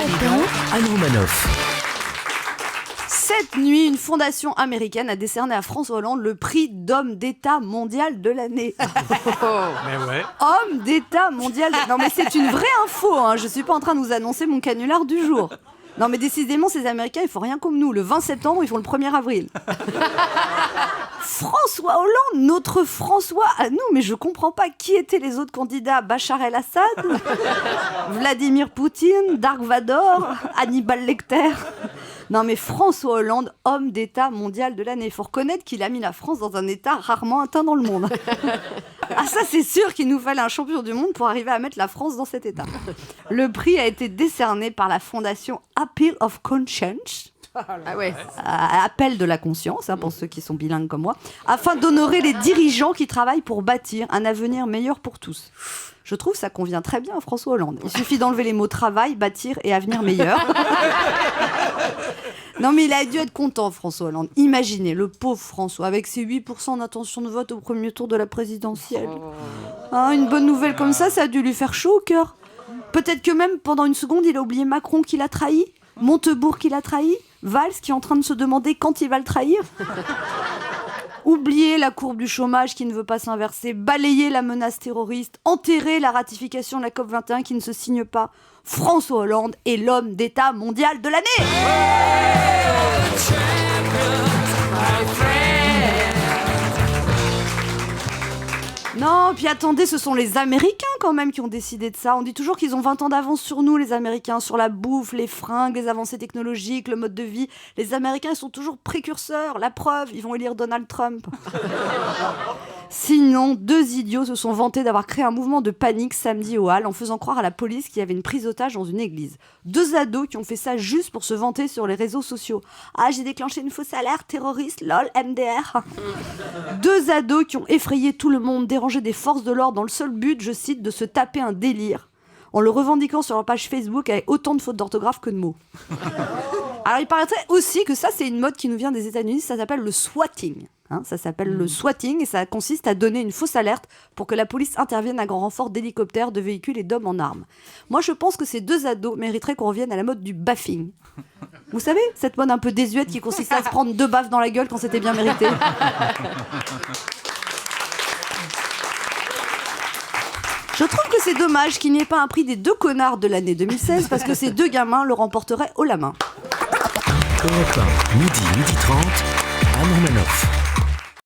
Anne Romanoff. Cette nuit, une fondation américaine a décerné à François Hollande le prix d'homme d'État mondial de l'année. Mais ouais. Homme d'État mondial. Non mais c'est une vraie info, hein. Je suis pas en train de vous annoncer mon canular du jour. Non mais décidément, ces Américains, ils font rien comme nous. Le 20 septembre, ils font le 1er avril. François Hollande, notre François à nous, mais je comprends pas qui étaient les autres candidats. Bachar el-Assad, Vladimir Poutine, Dark Vador, Hannibal Lecter. Non mais François Hollande, homme d'État mondial de l'année. Il faut reconnaître qu'il a mis la France dans un état rarement atteint dans le monde. Ah ça c'est sûr qu'il nous fallait un champion du monde pour arriver à mettre la France dans cet état. Le prix a été décerné par la fondation Appeal of Conscience. Ah ouais. Appel de la conscience, hein, pour ceux qui sont bilingues comme moi, afin d'honorer les dirigeants qui travaillent pour bâtir un avenir meilleur pour tous. Je trouve que ça convient très bien à François Hollande. Il suffit d'enlever les mots travail, bâtir et avenir meilleur. Non mais il a dû être content, François Hollande. Imaginez le pauvre François avec ses 8% d'intention de vote au premier tour de la présidentielle. Ah, une bonne nouvelle comme ça a dû lui faire chaud au cœur. Peut-être que même pendant une seconde, il a oublié Macron qui l'a trahi, Montebourg qui l'a trahi, Valls qui est en train de se demander quand il va le trahir. Oublier la courbe du chômage qui ne veut pas s'inverser, balayer la menace terroriste, enterrer la ratification de la COP21 qui ne se signe pas. François Hollande est l'homme d'État mondial de l'année. Non, puis attendez, ce sont les Américains quand même qui ont décidé de ça. On dit toujours qu'ils ont 20 ans d'avance sur nous, les Américains, sur la bouffe, les fringues, les avancées technologiques, le mode de vie. Les Américains, ils sont toujours précurseurs. La preuve, ils vont élire Donald Trump. Sinon, 2 idiots se sont vantés d'avoir créé un mouvement de panique samedi au Halles en faisant croire à la police qu'il y avait une prise d'otage dans une église. 2 ados qui ont fait ça juste pour se vanter sur les réseaux sociaux. Ah, j'ai déclenché une fausse alerte terroriste, lol, MDR. 2 ados qui ont effrayé tout le monde, dérangé des forces de l'ordre dans le seul but, je cite, de se taper un délire, en le revendiquant sur leur page Facebook avec autant de fautes d'orthographe que de mots. Alors il paraîtrait aussi que ça c'est une mode qui nous vient des États-Unis, ça s'appelle le swatting. Ça s'appelle le swatting et ça consiste à donner une fausse alerte pour que la police intervienne à grand renfort d'hélicoptères, de véhicules et d'hommes en armes. Moi je pense que ces 2 ados mériteraient qu'on revienne à la mode du baffing. Vous savez, cette mode un peu désuète qui consistait à se prendre 2 baffes dans la gueule quand c'était bien mérité. Je trouve que c'est dommage qu'il n'y ait pas un prix des 2 connards de l'année 2016 parce que ces 2 gamins le remporteraient haut la main. Europe 1, midi 30, Anne Romanoff.